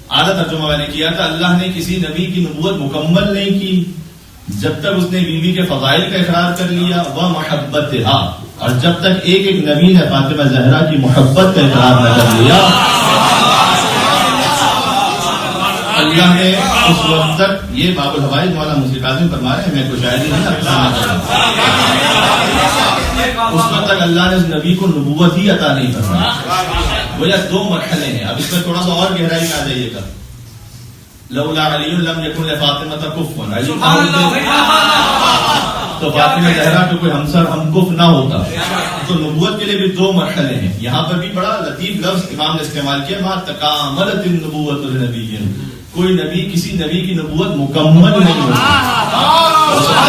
آدھا ترجمہ میں نے کیا تھا، اللہ نے کسی نبی کی نبوت مکمل نہیں کی جب تک اس نے بیوی کے فضائل کا اقرار کر لیا، وہ محبتہا، اور جب تک ایک ایک نبی نے فاطمہ زہرا کی محبت کا اقرار نہ کر لیا، اللہ نے اس وقت تک، یہ باب الحوائج مولانا مفتی قاسم فرما رہے ہیں، میں کوئی شاعری نہیں اس وقت تک اللہ نے اس نبی کو نبوت ہی عطا نہیں فرمائی. وہ یہ دو مرحلے ہیں. اب اس میں تھوڑا سا اور گہرائی میں آ جائیے گا. لولا علی لم یکن لفاطمہ کفوا، علی تو فاطمہ زہرا کو کوئی ہم کف نہ ہوتا. تو نبوت کے لیے بھی دو مرحلے ہیں. یہاں پر بھی بڑا لطیف لفظ امام نے استعمال کیا، ما تکاملت النبوۃ لنبی، کوئی نبی کسی نبی کی نبوت مکمل نہیں ہوتی.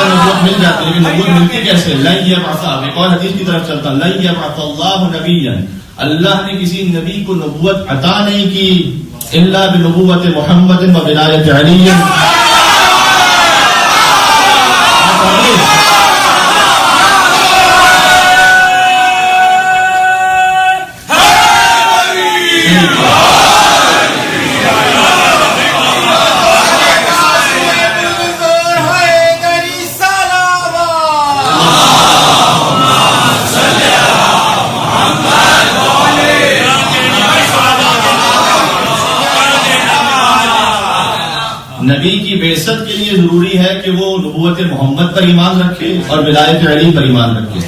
نبوت مل جاتی لیکن نبوت ملتی کیسے؟ لن یبعث، ایک اور حدیث کی طرف چلتا، لن یبعث اللہ نبیا، اللہ نے کسی نبی کو نبوت عطا نہیں کی الا بنبوت محمد و ولایت علی. نبی کی بعثت کے لیے ضروری ہے کہ وہ نبوت محمد پر ایمان رکھے اور ولایت علی پر ایمان رکھے.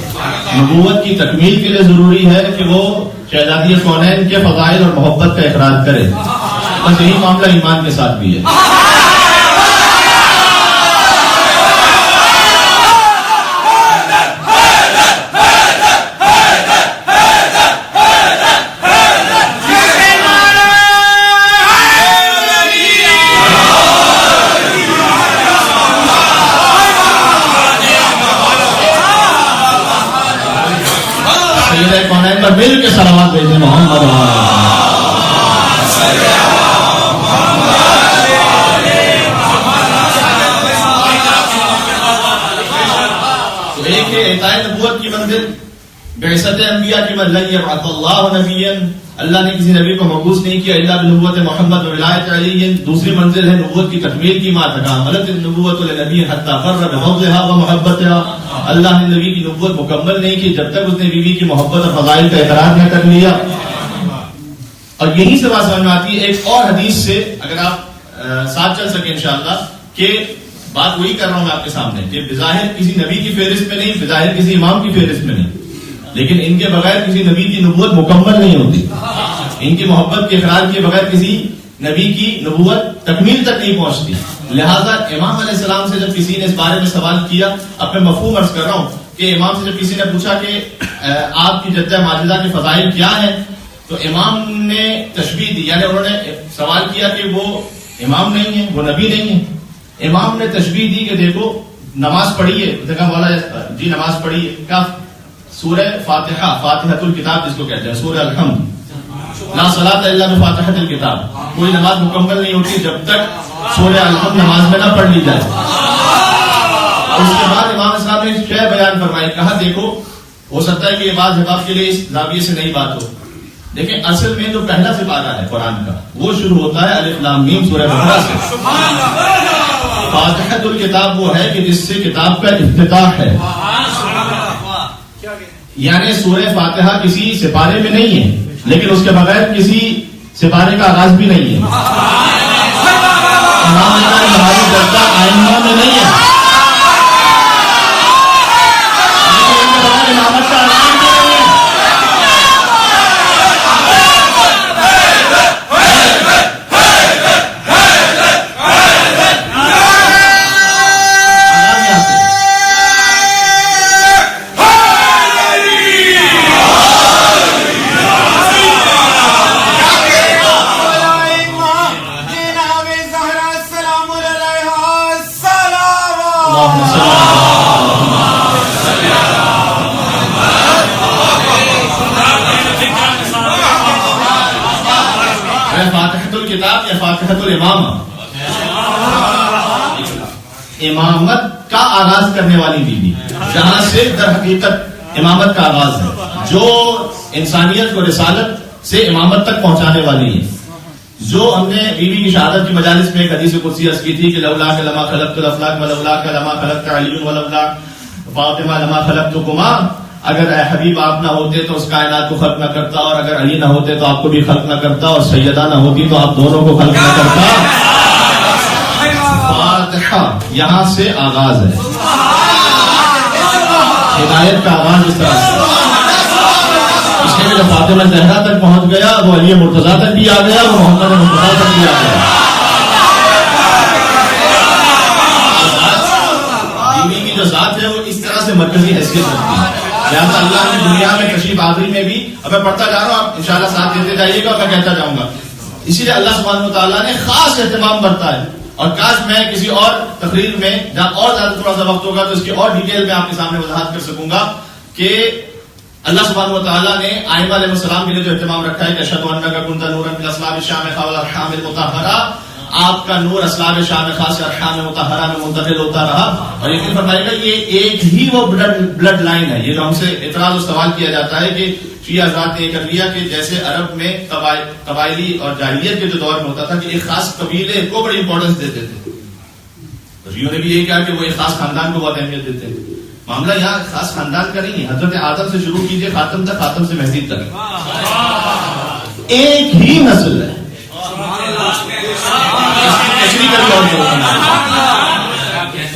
نبوت کی تکمیل کے لیے ضروری ہے کہ وہ شہزادی کونین کے فضائل اور محبت کا اقرار کرے. بس یہی معاملہ ایمان کے ساتھ بھی ہے. مل کے صلوات بھیجیں محمد. تو ایک ہے اعطاء نبوت کی منزل، بعثت انبیاء کی منزل، لن یبعث اللہ نبیا، اللہ نے کسی نبی کو مبعوث نہیں کیا الا بنبوت محمد و ولایت علی. دوسری منزل ہے نبوت کی تکمیل کی، ما تکاملت النبوۃ لنبی حتی قر بفضلها ومحبتها، اللہ نے نبی کی نبوت مکمل نہیں کی جب تک اس نے بیوی کی محبت اور فضائل کا اقرار نہ کر لیا. اور یہی سے بات سمجھ میں آتی ہے ایک اور حدیث سے، اگر آپ ساتھ چل سکیں انشاءاللہ، کہ بات وہی کر رہا ہوں میں آپ کے سامنے کہ بظاہر کسی نبی کی فہرست میں نہیں، بظاہر کسی امام کی فہرست میں نہیں، لیکن ان کے بغیر کسی نبی کی نبوت مکمل نہیں ہوتی. ان کی محبت کے اقرار کے بغیر کسی نبی کی نبوت تکمیل تک نہیں پہنچتی. لہذا امام علیہ السلام سے جب کسی نے اس بارے میں سوال کیا، اب میں مفہوم عرض کر رہا ہوں کہ امام سے جب کسی نے پوچھا کہ آپ کی جدہ ماجدہ کے فضائل کیا ہیں، تو امام نے تشبیہ دی، یعنی انہوں نے سوال کیا کہ وہ امام نہیں ہے، وہ نبی نہیں ہے. امام نے تشبیہ دی کہ دیکھو نماز پڑھی ہے، دیکھا والا جی نماز پڑھی ہے، کیا سورہ فاتحہ، فاتحۃ الکتاب جس کو کہتے ہیں، سورہ الحمد، لا صلاۃ الا بفاتحۃ الکتاب، کوئی نماز مکمل نہیں ہوتی جب تک سورہ الحمد نماز میں نہ پڑھ لی جائے. اس کے بعد امام صاحب نے کیا بیان فرمایا، کہا دیکھو ہو سکتا ہے کہ یہ بات جب آپ کے لیے اس زاویے سے نئی بات ہو، لیکن اصل میں جو پہلا سپارہ ہے قرآن کا وہ شروع ہوتا ہے الف لام میم سورہ بقرہ سے. فاتحۃ الکتاب وہ ہے کہ جس سے کتاب کا افتتاح ہے، یعنی سورہ فاتحہ کسی سپارے میں نہیں ہے لیکن اس کے بغیر کسی سپارے کا آغاز بھی نہیں ہے. ہماری جدہ آئمہ میں نہیں ہے لیکن ان کے بغیر امامت کا آغاز بھی نہیں ہے. امامت کا آغاز کرنے والی بیوی، جہاں سے در حقیقت امامت کا آغاز ہے، جو انسانیت کو رسالت سے امامت تک پہنچانے والی ہے. جو ہم نے بیوی کی شہادت کی مجالس میں ایک حدیث قدسی عرض کی تھی کہ لولا کہ لما خلقت الافلاک ولولا کہ لما خلقت علی ولولا فاطمہ لما خلقتکما، اگر اے حبیب آپ نہ ہوتے تو اس کائنات کو خلق نہ کرتا، اور اگر علی نہ ہوتے تو آپ کو بھی خلق نہ کرتا، اور سیدہ نہ ہوتی تو آپ دونوں کو خلق نہ کرتا۔ فاتحہ یہاں سے آغاز ہے، ہدایت کا آغاز اس طرح سے۔ اس کے جب فاطمہ زہرا تک پہنچ گیا، وہ علی مرتضیٰ تک بھی آ گیا، وہ محمد مصطفیٰ تک بھی آ گیا۔ بیوی کی جو ذات ہے وہ اس طرح سے مرکزی حیثیت رکھتی ہے، لہٰذا اللہ نے دنیا میں تشریف آوری میں بھی، اب میں پڑھتا جا رہا ہوں، آپ انشاءاللہ ساتھ دیتے جائیے گا، میں کہتا جاؤں گا۔ اسی لیے اللہ سبحانہ و تعالیٰ نے خاص اہتمام برتا ہے، اور کاش میں کسی اور تقریر میں جہاں اور زیادہ تھوڑا سا وقت ہوگا تو اس کی اور ڈیٹیل میں آپ کے سامنے وضاحت کر سکوں گا کہ اللہ سبحانہ و تعالیٰ نے آئمہ علیہ السلام کے لیے جو اہتمام رکھا ہے کہ اشہد انک کنت نورا فی الاصلاب الشامخہ والارحام المطہرہ، آپ کا نور اسلاب شامخہ سے ارحام مطہرہ میں منتقل ہوتا رہا۔ اور یقین فرمائے گا یہ ایک ہی وہ بلڈ لائن ہے۔ یہ جو ہم سے اعتراض و سوال کیا جاتا ہے کہ شیعہ حضرات نے یہ کر لیا کہ جیسے عرب میں قبائلی اور جاہلیت کے جو دور میں ہوتا تھا کہ ایک خاص قبیلے کو بڑی امپورٹنس دیتے تھے، شیعوں نے بھی یہی کہا کہ وہ ایک خاص خاندان کو بہت اہمیت دیتے ہیں۔ معاملہ یہاں خاص خاندان کا نہیں ہے، حضرت آدم سے شروع کیجئے خاتم تک، خاتم سے مہدی تک ایک ہی نسل ہے۔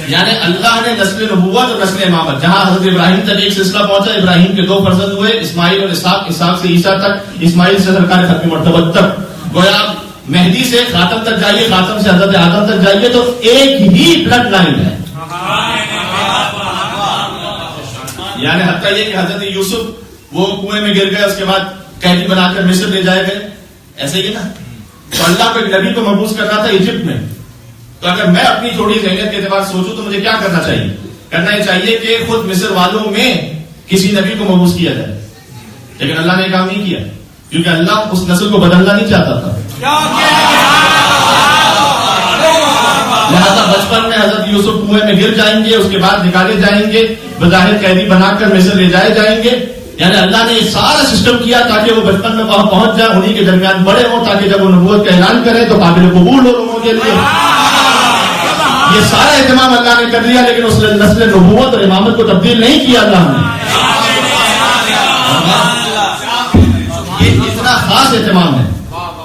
یعنی اللہ نے نسل نبوت اور نسل امامت، جہاں حضرت ابراہیم تک ایک سلسلہ پہنچا، ابراہیم کے 2 فرزند ہوئے، اسماعیل اور اسحاق، اسحاق سے عیسیٰ تک، اسماعیل سے سرکار ختم مرتبہ تک، گویا مہدی سے خاتم تک جائیے، خاتم سے حضرت آدم تک جائیے تو ایک ہی بلڈ لائن ہے۔ یعنی حتیٰ یہ کہ حضرت یوسف وہ کنویں میں گر گئے، اس کے بعد قیدی بنا کر مصر لے جائے گئے، ایسے ہی نا؟ تو اللہ کو ایک نبی کو مبعوث کرنا تھا ایجپٹ میں، تو اگر میں اپنی تھوڑی ذہنیت کے اعتبار سوچوں تو مجھے کیا کرنا چاہیے؟ کرنا یہ چاہیے کہ خود مصر والوں میں کسی نبی کو مبعوث کیا جائے، لیکن اللہ نے کام نہیں کیا، کیونکہ اللہ اس نسل کو بدلنا نہیں چاہتا تھا۔ لہذا بچپن میں حضرت یوسف کنویں میں گر جائیں گے، اس کے بعد نکالے جائیں گے، بظاہر قیدی بنا کر مصر لے جائے جائیں گے۔ یعنی اللہ نے یہ سارا سسٹم کیا تاکہ وہ بچپن میں وہاں پہنچ جائیں، انہی کے درمیان بڑے ہوں، تاکہ جب وہ نبوت کا اعلان کریں تو قابل قبول ہو لوگوں کے لیے۔ یہ سارا اہتمام اللہ نے کر لیا، لیکن اس نسل نبوت اور امامت کو تبدیل نہیں کیا اللہ نے۔ یہ اتنا خاص اہتمام ہے،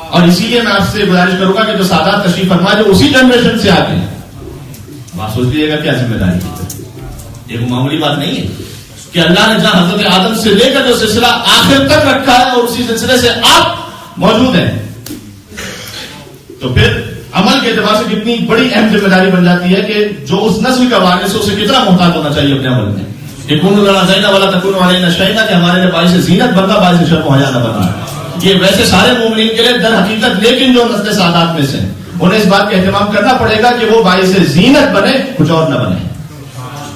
اور اسی لیے میں آپ سے گزارش کروں گا کہ جو سادات تشریف فرما جو اسی جنریشن سے آتے ہیں، آپ سوچ لیجیے گا کیا ذمہ داری ہے، یہ معمولی بات نہیں ہے کہ اللہ نے جہاں حضرت آدم سے لے کر جو سلسلہ آخر تک رکھا ہے اور اسی سلسلے سے آپ موجود ہیں، تو پھر عمل کے اعتبار سے کتنی بڑی اہم ذمہ داری بن جاتی ہے کہ جو اس نسل کا وارث ہے اسے کتنا محتاط ہونا چاہیے اپنے عمل میں کہ کونوا لنا زینا ولا تکونوا علینا شہیدا، کہ ہمارے لیے باعث زینت بننا، باعث شرم و حیا نہ بننا۔ یہ ویسے سارے مومنین کے لیے در حقیقت، لیکن جو نسل سادات میں سے انہیں اس بات کا اہتمام کرنا پڑے گا کہ وہ باعث زینت بنے، کچھ اور نہ بنے۔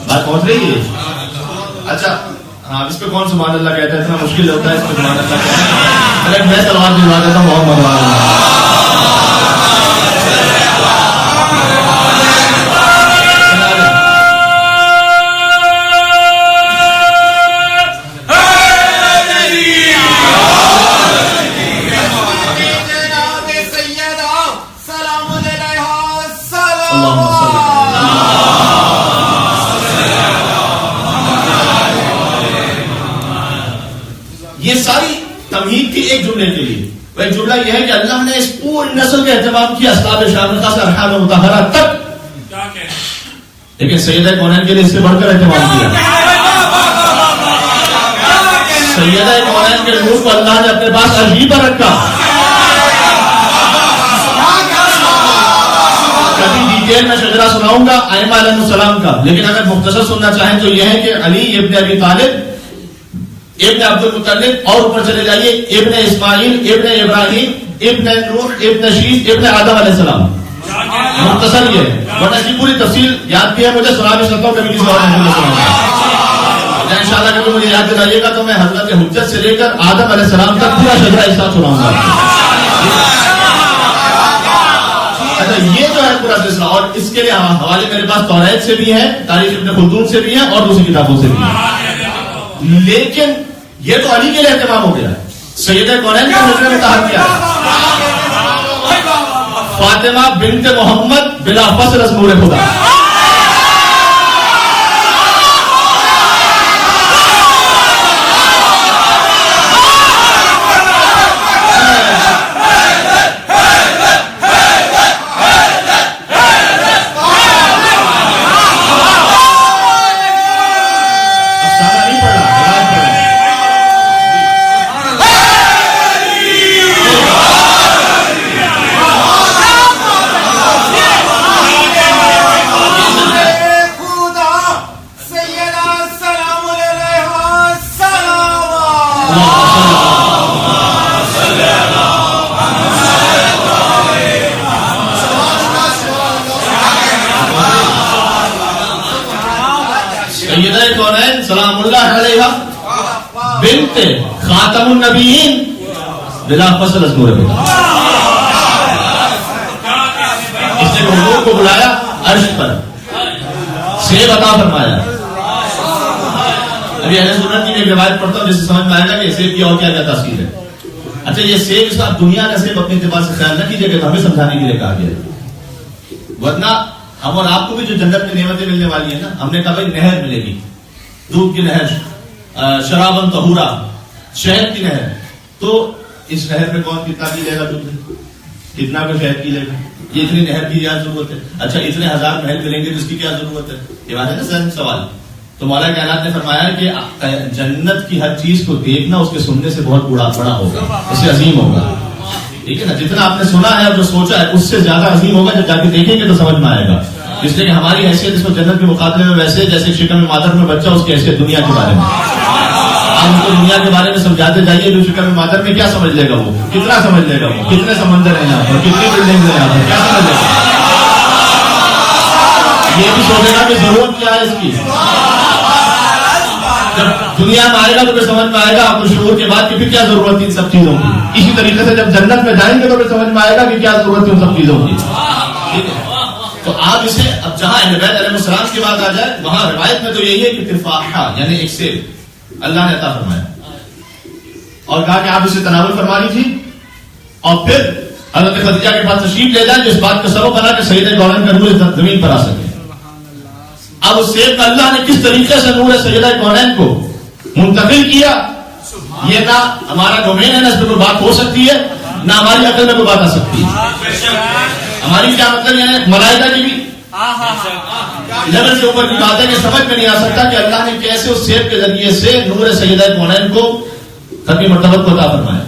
بات پہنچ رہی ہے؟ اچھا ہاں، اس پہ کون سبحان اللہ کہتا ہے؟ اتنا مشکل ہوتا ہے اس پہ سبحان اللہ کہنا۔ میں تلوار دلوا دیتا ہوں، بہت مزہ آ رہا ہے۔ یہ ساری تمہید تھی ایک جملے کے لیے، وہ ایک جملہ یہ ہے کہ اللہ نے اس پوری نسل کا اہتمام کیا اسلاب شامخہ سے ارحام مطہرہ تک، لیکن سیدہ کونین کے لیے اس سے بڑھ کر اہتمام کیا۔ سیدہ کونین کے نور کو اللہ نے اپنے پاس عجیب پر رکھا۔ کبھی ڈیٹیل میں شجرہ سناؤں گا ائمہ علیہ السلام کا، لیکن اگر مختصر سننا چاہیں تو یہ ہے کہ علی ابن ابی طالب، ابن عبد المطلب، اور اوپر چلے جائیے ابن اسماعیل، ابن ابراہیم، ابن نوح، ابن شیث، ابن آدم علیہ السلام۔ مختصر یہ ہے، ورنہ اس کی پوری تفصیل یاد بھی ہے مجھے، سنا بھی سکتا ہوں، کبھی کسی اور ان شاء اللہ کبھی مجھے یاد دلائیے گا تو میں حضرت حجت سے لے کر آدم علیہ السلام تک پورا شجرہ ایک ساتھ سناؤں گا۔ اچھا یہ جو ہے پورا سلسلہ، اور اس کے لیے حوالے میرے پاس توریت سے بھی ہیں، تاریخ ابن خلدون سے بھی ہیں، اور دوسری کتابوں سے بھی ہیں، لیکن یہ تو علی کے لیے اہتمام ہو گیا، سیدہ کونین کا نظر میں کہا کیا ہے۔ فاطمہ بنت محمد بلا فصل از نور خدا. سیدہ کونین سلام اللہ علیہ بنت خاتم النبیین بلا فصل از نور خدا. اس نے حضور کو بلایا عرش پر، سیب عطا فرمایا. ابھی اہل سنت کی ایک روایت پڑھتا ہوں جس سے سمجھ میں آئے گا کہ سیب کی اور کیا کیا تاثیر ہے. اچھا یہ سیب اس وقت دنیا کا سیب اپنے اعتبار سے خیال نہ کیجیے کہ ہمیں سمجھانے کے لیے کہا گیا ہے، ورنہ ہم اور آپ کو بھی جو جنت میں نعمتیں ملنے والی ہیں نا، ہم نے کہا بھائی نہر ملے گی، دودھ کی نہر، شرابن طہورا، شہد کی نہر. تو اس نہر میں کون کتنا پی لے گا دودھ، کتنا کو شہد پی لے گا؟ یہ اتنی نہر کی کیا ضرورت ہے؟ اچھا اتنے ہزار محل ملیں گے تو اس کی کیا ضرورت ہے؟ یہ بات ہے نا سر سوال. تو مولا کائنات نے فرمایا کہ جنت کی ہر چیز کو دیکھنا اس کے سننے سے بہت بڑا ہوگا، اس سے عظیم ہوگا. ٹھیک ہے نا، جتنا آپ نے سنا ہے اور جو سوچا ہے اس سے زیادہ عظیم ہوگا. جب جا کے دیکھیں گے تو سمجھ میں آئے گا. اس لیے کہ ہماری حیثیت اس کو جنت کے مقابلے میں ویسے جیسے شکم مادر میں بچہ، اس کی حیثیت دنیا کے بارے میں. آپ ان کو دنیا کے بارے میں سمجھاتے جائیے، جو شکم مادر میں کیا سمجھ لے گا وہ، کتنا سمجھ لے گا وہ، کتنے سمندر ہیں یہاں پر، کتنی بلڈنگ ہیں یہاں پر، کیا سمجھ لے گا. یہ بھی سوچے گا کہ ضرورت کیا ہے اس کی. جب دنیا میں آئے گا تو پھر سمجھ میں آئے گا آپ کو شعور کے بعد کہ پھر کیا ضرورت ہے ان سب چیزوں کی. اسی طریقے سے جب جنت میں جائیں گے تو پھر سمجھ میں آئے گا کہ کیا ضرورت ہے ان سب چیزوں کی. ٹھیک ہے، تو آپ اسے اب جہاں اہل بیت علیہ السلام کی بات آ جائے، وہاں روایت میں تو یہی ہے کہ تفاحہ یعنی ایک سیب اللہ نے عطا فرمایا اور کہا کہ آپ اسے تناول فرما لیجیے اور پھر حضرت خدیجہ کے پاس تشریف لے جائیں، جس بات کا سبب بنا کہ سیدہ کونین کا نور زمین پر آ سکے. اب اس سیب کا اللہ نے کس طریقے سے نور سیدہ کونین کو منتقل کیا، یہ نہ ہمارا ڈومین ہے، نہ اس پہ کوئی بات ہو سکتی ہے، نہ ہماری عقل میں کوئی بات آ سکتی ہے. ہماری کیا مطلب یہ ہے، ملائکہ کی بھی لیول سے اوپر کی بات ہے کہ سمجھ میں نہیں آ سکتا کہ اللہ نے کیسے اس سیب کے ذریعے سے نور سیدہ کونین کو ختم مرتبت کو عطا فرمایا.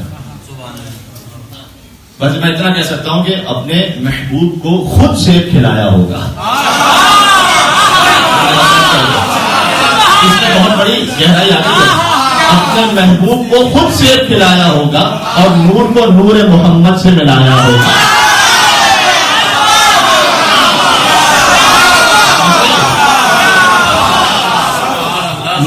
بس میں اتنا کہہ سکتا ہوں کہ اپنے محبوب کو خود سیب کھلایا ہوگا. اس میں بہت بڑی گہرائی آتی ہے. اپنے محبوب کو خود سیب کھلایا ہوگا اور نور کو نور محمد سے ملایا ہوگا.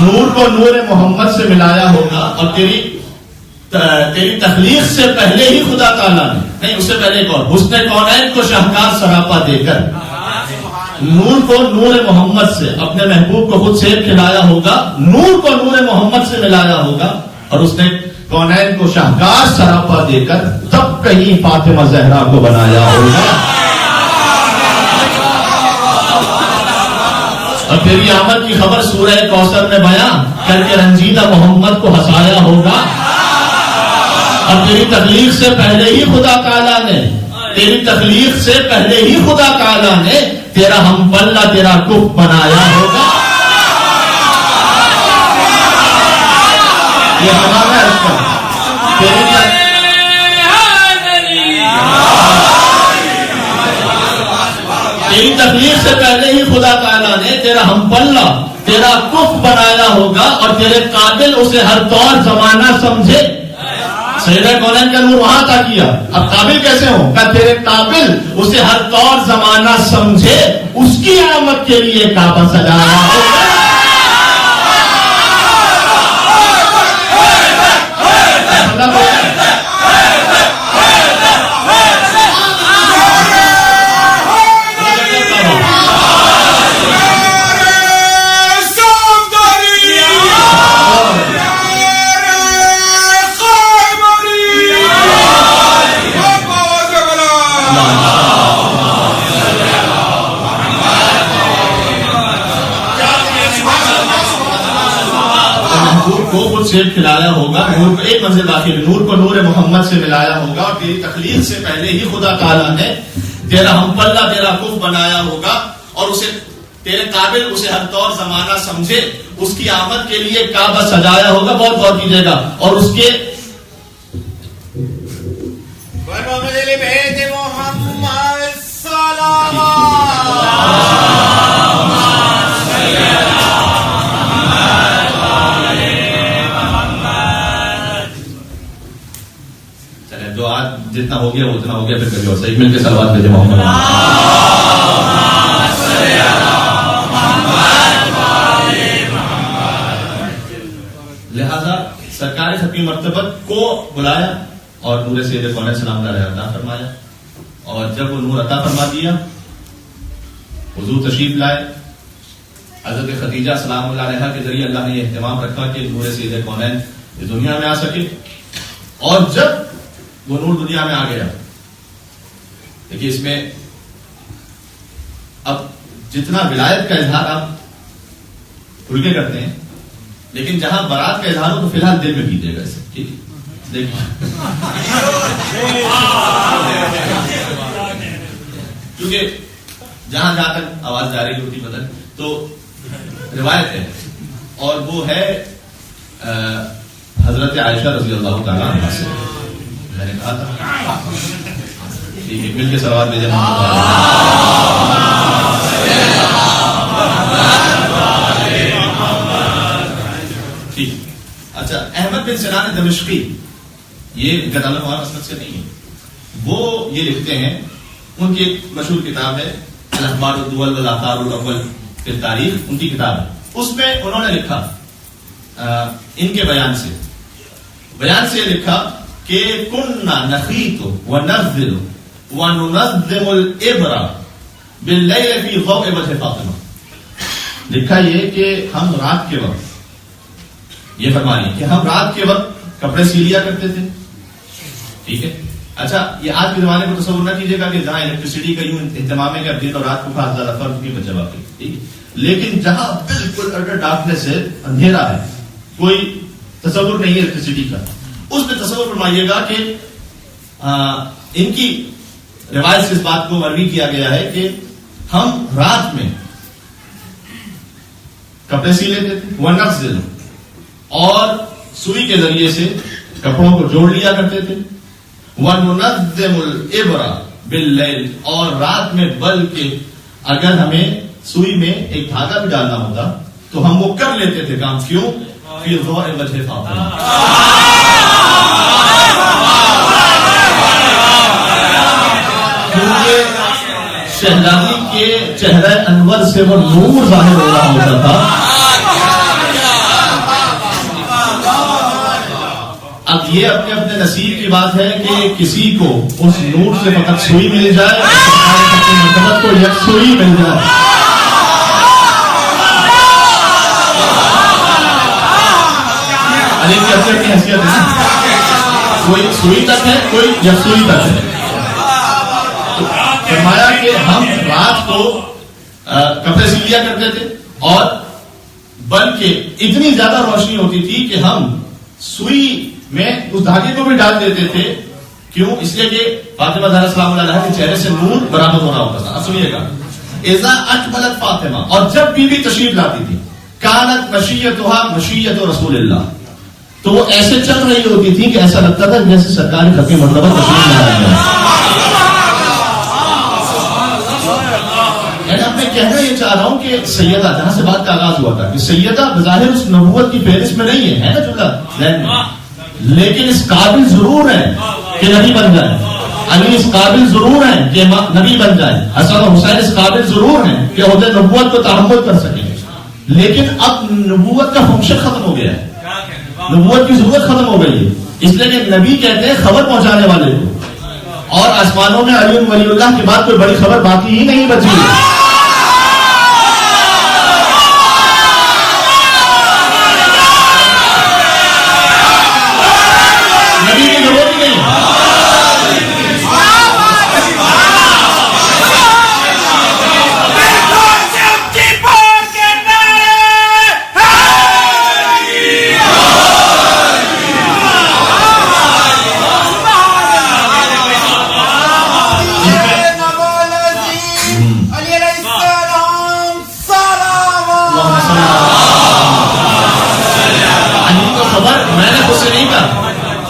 نور کو نور محمد سے ملایا ہوگا اور تیری تخلیق سے پہلے ہی خدا تعالیٰ نے، نہیں اس سے پہلے ایک اور، حسن کونین کو شاہکار سراپا دے کر نور کو نور محمد سے اپنے محبوب کو خود سیب کھلایا ہوگا، نور کو نور محمد سے ملایا ہوگا اور اس نے کونین کو شاہکار سراپا دے کر تب کہیں فاطمہ زہرا کو بنایا ہوگا. اور تیری آمد کی خبر سورہ کوثر میں بیان کر کے رنجیدہ محمد کو ہنسایا ہوگا. اور تیری تخلیق سے پہلے ہی خدا تعالیٰ نے، تیری تخلیق سے پہلے ہی خدا تعالیٰ نے تیرا ہم پلہ تیرا کف بنایا ہوگا. یہ ہمارا تیری تخلیق سے پہلے ہی خدا تعالیٰ نے تیرا ہم پلہ تیرا کف بنایا ہوگا اور تیرے قابل اسے ہر طور زمانہ سمجھے. سیدہ کونین کا نور وہاں عطا کیا، اب قابل کیسے ہو؟ کہ تیرے قابل اسے ہر طور زمانہ سمجھے، اس کی آمد کے لیے کعبہ سجایا ہوگا. محبوب کو خود سیب کھلایا ہوگا، نور کو ایک منزل باقی، نور کو نور محمد سے ملایا ہوگا، اور تیری تخلیق سے پہلے ہی خدا تعالیٰ نے تیرا ہم پلہ، تیرا کف بنایا ہوگا، اور اسے تیرے قابل اسے ہر طور زمانہ سمجھے، اس کی آمد کے لیے کعبہ سجایا ہوگا. بہت غور کیجیے گا. اور اس کے چلے جو آج جتنا ہو گیا وہ اتنا ہو گیا، پھر کبھی اور صحیح مل کے صلوات بھیجے محمد. لہذا سرکار ختمی مرتبت کو بلایا اور نور سید کون سلام علیہ عطا فرمایا، اور جب وہ نور عطا فرما دیا حضور تشریف لائے. حضرت خدیجہ سلام اللہ علیہ کے ذریعے اللہ نے یہ اہتمام رکھا کہ نور سید کونین اس دنیا میں آ سکے. اور جب وہ نور دنیا میں آ گیا، دیکھیے اس میں اب جتنا ولایت کا اظہار آپ کھل کے کرتے ہیں، لیکن جہاں برات کا اظہار ہو تو فی الحال دل میں کیجیے گا اسے. ٹھیک ہے، دیکھیں کیونکہ جہاں جہاں تک آواز جا رہی ہوتی بدن تو روایت ہے، اور وہ ہے حضرت عائشہ رضی اللہ تعالیٰ عنہ سے. میں نے کہا تھا ٹھیک ہے، مل کے صلوات بھیجے. ٹھیک. اچھا، احمد بن سنان دمشقی، یہ گدالہ مولانا مسند سے نہیں ہے، وہ یہ لکھتے ہیں، ان کی ایک مشہور کتاب ہے الاخبار الدول والآثار الاول فی التاریخ، ان کی کتاب ہے. اس میں انہوں نے لکھا ان کے بیان سے یہ لکھا کہ کننا نخیط وننزل وننظم الابر باللیل فی ضوء وجه فاطمہ. لکھا یہ کہ ہم رات کے وقت، یہ فرمانی کہ ہم رات کے وقت کپڑے سی لیا کرتے تھے. ٹھیک ہے. اچھا، یہ آج کے زمانے کو تصور نہ کیجیے گا کہ جہاں الیکٹریسٹی کا یوں اہتمام ہے کہ اب دن اور رات کو خاص زیادہ فرق کی بچہ واقعی. ٹھیک ہے. لیکن جہاں بالکل اٹر ڈارکنیس ہے، اندھیرا ہے، کوئی تصور نہیں ہے الیکٹریسٹی کا، اس میں تصور فرمائیے گا کہ ان کی روایت سے اس بات کو مروی کیا گیا ہے کہ ہم رات میں کپڑے سی لیتے تھے، وننزل، اور سوئی کے ذریعے سے کپڑوں کو جوڑ لیا کرتے تھے، وَنُنَظِّمُ الْإِبْرَ بِاللَّيْلِ، اور رات میں بلکہ اگر ہمیں سوئی میں ایک دھاگا بھی ڈالنا ہوتا تو ہم وہ کر لیتے تھے کام. کیوں؟ فِي ضوء وجه فاطمہ، کیونکہ شہزادی کے چہرہ انور سے وہ نور ظاہر ہو رہا ہوتا تھا. اب یہ اپنے اپنے نصیب کی بات ہے کہ کسی کو اس نور سے فقط سوئی مل جائے، مرتبت کو یک سوئی مل جائے. علی کی اپنی اپنی حیثیت ہے، کوئی سوئی تک ہے، کوئی یک سوئی تک ہے. فرمایا کہ ہم رات کو کپڑے سی لیا کرتے تھے، اور بلکہ اتنی زیادہ روشنی ہوتی تھی کہ ہم سوئی میں اس دھاگے کو بھی ڈال دیتے تھے. کیوں؟ اس لیے کہ فاطمہ زہرا سلام اللہ علیہا کے چہرے سے نور برآمد ہو رہا ہوتا تھا. اب سنیے گا، اذا اقبلت فاطمہ، اور جب بیوی تشریف لاتی تھی، کانت مشیتها مشیت رسول اللہ، تو وہ ایسے چل رہی ہوتی تھی کہ ایسا لگتا تھا جیسے سرکار ختم مرتبہ تشریف لا رہی ہے. میں کہنا یہ چاہ رہا ہوں کہ سیدہ، جہاں سے بات کا آغاز ہوا تھا کہ سیدہ بظاہر اس نبوت کی فہرست میں نہیں ہے نا جملہ ذہن میں، لیکن اس قابل ضرور ہے کہ نبی بن جائے. علی اس قابل ضرور ہے کہ نبی بن جائے. حسن و حسین اس قابل ضرور ہیں کہ عہد نبوت کو تحمل کر سکیں. لیکن اب نبوت کا فنکشن ختم ہو گیا ہے، نبوت کی ضرورت ختم ہو گئی ہے. اس لیے کہ نبی کہتے ہیں خبر پہنچانے والے کو، اور آسمانوں میں علی ولی اللہ کے بعد کوئی بڑی خبر باقی ہی نہیں بچی ہے.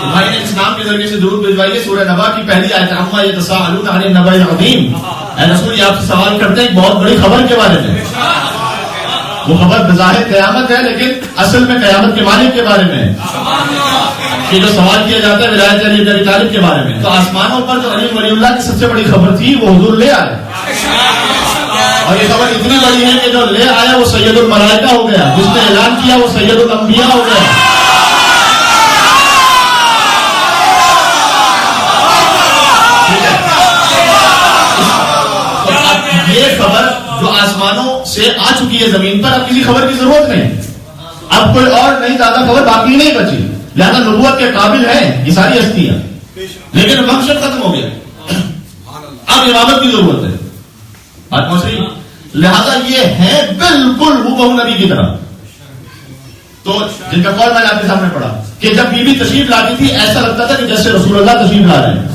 بھائی نے اسلام کے ذریعے سے درود بھجوائیے. سورہ نبا کی پہلی آیت عما یتساءلون عن النبأ العظیم. اے رسول یہ آپ سے سوال کرتے ہیں ایک بہت بڑی خبر کے بارے میں. وہ خبر بظاہر قیامت ہے لیکن اصل میں قیامت کے مالک کے بارے میں ہے. کہ جو سوال کیا جاتا ہے ولایت علی بن ابی طالب کے بارے میں. تو آسمانوں پر جو علی ولی اللہ کی سب سے بڑی خبر تھی وہ حضور لے آئے. اور یہ خبر اتنی بڑی ہے کہ جو لے آیا وہ سید الملائکہ ہو گیا, جس نے اعلان کیا وہ سید الانبیاء ہو گیا. یہ خبر جو آسمانوں سے آ چکی ہے زمین پر, اب کسی خبر کی ضرورت نہیں. اب کوئی اور نئی زیادہ خبر باقی نہیں بچی. لہذا نبوت کے قابل ہیں یہ ساری ہستیاں, لیکن منشن ختم ہو گیا. اب امامت کی ضرورت ہے. بات پہنچ رہی. لہذا یہ ہے بالکل ہو نبی کی طرح. تو جن کا قول میں نے آپ کے سامنے پڑھا کہ جب بی بی تشریف لاتی تھی ایسا لگتا تھا کہ جیسے رسول اللہ تشریف لا رہے ہیں.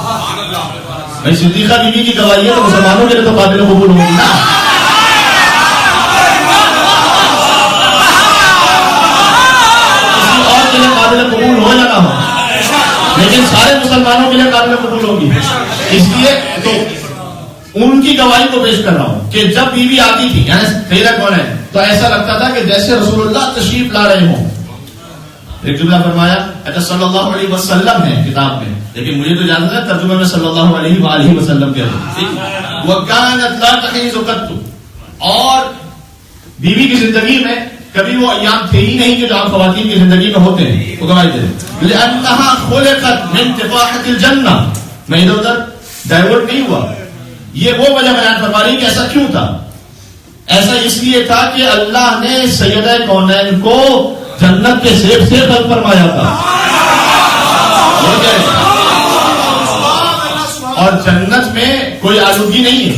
بھائی صدیقہ بی بی کی گواہی ہے تو مسلمانوں کے لیے تو قابل قبول ہوگی نا. کسی اور کے لیے قابل قبول ہو یا نہ ہو, لیکن سارے مسلمانوں کے لیے قابل قبول ہوگی. اس لیے تو ان کی گواہی کو پیش کر رہا ہوں کہ جب بی بی آتی تھی یعنی تیرا کون ہے تو ایسا لگتا تھا کہ جیسے رسول اللہ تشریف لا رہے ہوں. ایک جملہ فرمایا صلی اللہ علیہ وسلم ہے کتاب میں, لیکن مجھے تو اجازت ہے ترجمے میں صلی اللہ علیہ وآلہ وسلم کہہ دوں. وَكَانَتْ لَا تَحِيزُ قَطُّ. اور بیوی کی زندگی میں کبھی وہ ایام تھے ہی نہیں کہ جو آپ خواتین کی زندگی میں ہوتے ہیں. وہ گواہی دے لِأَنَّهَا خُلِقَتْ مِنْ تِفَاحَةِ الْجَنَّةِ. میں ادھر ادھر ڈائیورٹ نہیں ہوا. یہ وہ وجہ بیان فرما رہی کہ ایسا کیوں تھا. ایسا اس لیے تھا کہ اللہ نے سیدہ کونین کو جنت کے سیب سے خلق فرمایا تھا. اور جنت میں کوئی آلودگی نہیں ہے.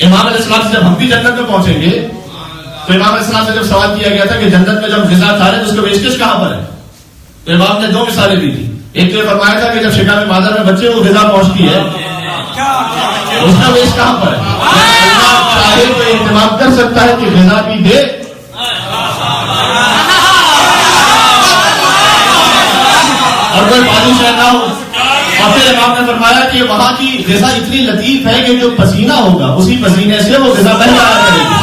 امام علیہ السلام سے جب ہم بھی جنت میں پہنچیں گے تو امام علیہ السلام سے جب سوال کیا گیا تھا کہ جنت میں جب غذا کھا رہے تو اس کا ویسٹیج کہاں پر ہے, تو امام نے دو مثالیں دی تھی. ایک تو یہ فرمایا تھا کہ جب شکم مادر میں بچے کو غذا پہنچتی ہے اس کا ویسٹ کہاں پر ہے. اللہ چاہے تو اہتمام کر سکتا ہے کہ غذا بھی دے, اور کوئی پانی شہر نہ ہو. اور پھر امام نے فرمایا کہ وہاں کی غذا اتنی لطیف ہے کہ جو پسینہ ہوگا اسی پسینے سے وہ غذا بہ جایا کرے گی.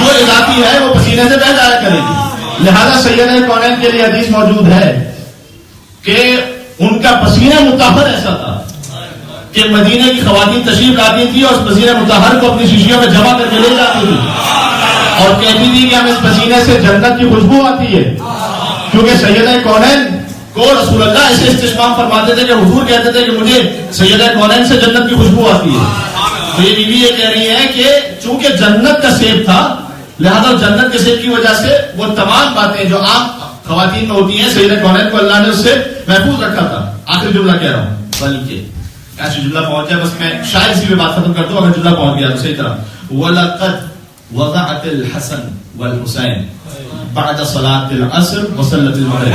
جو اضافی ہے وہ پسینے سے بہ جایا کرے گی. لہذا سیدہ کونین کے لیے حدیث موجود ہے کہ ان کا پسینہ مطہر ایسا تھا کہ مدینے کی خواتین تشریف لاتی تھی اور اس پسینہ مطہر کو اپنی شیشیوں میں جمع کر کے لے جاتی تھی اور کہتی تھی کہ ہم اس پسینے سے جنت کی خوشبو آتی ہے. کیونکہ سیدہ کونین کو رسول اللہ ایسے استشمام فرماتے تھے کہ حضور کہتے تھے کہ مجھے سیدہ کونین سے جنت کی خوشبو آتی ہے. تو یہ بیوی یہ کہہ رہی ہے کہ چونکہ جنت کا سیب تھا لہذا جنت کے سیب کی وجہ سے وہ تمام باتیں جو عام خواتین میں ہوتی ہیں سیدہ کونین کو اللہ نے اس سے محفوظ رکھا تھا. آخری جملہ کہہ رہا ہوں بلکہ ایسے جملہ پہنچ جائے بس میں شاید اسی پہ بات ختم کر دوں. اگر جملہ پہنچ گیا تو صحیح طرح وَلَقَدْ وَضَعَتِ الْحَسَنُ وَالْحُسَيْنُ بَعْدَ صَلَاةِ الْعَصْرِ وَصَلَّتِ الْمَغْرِبِ.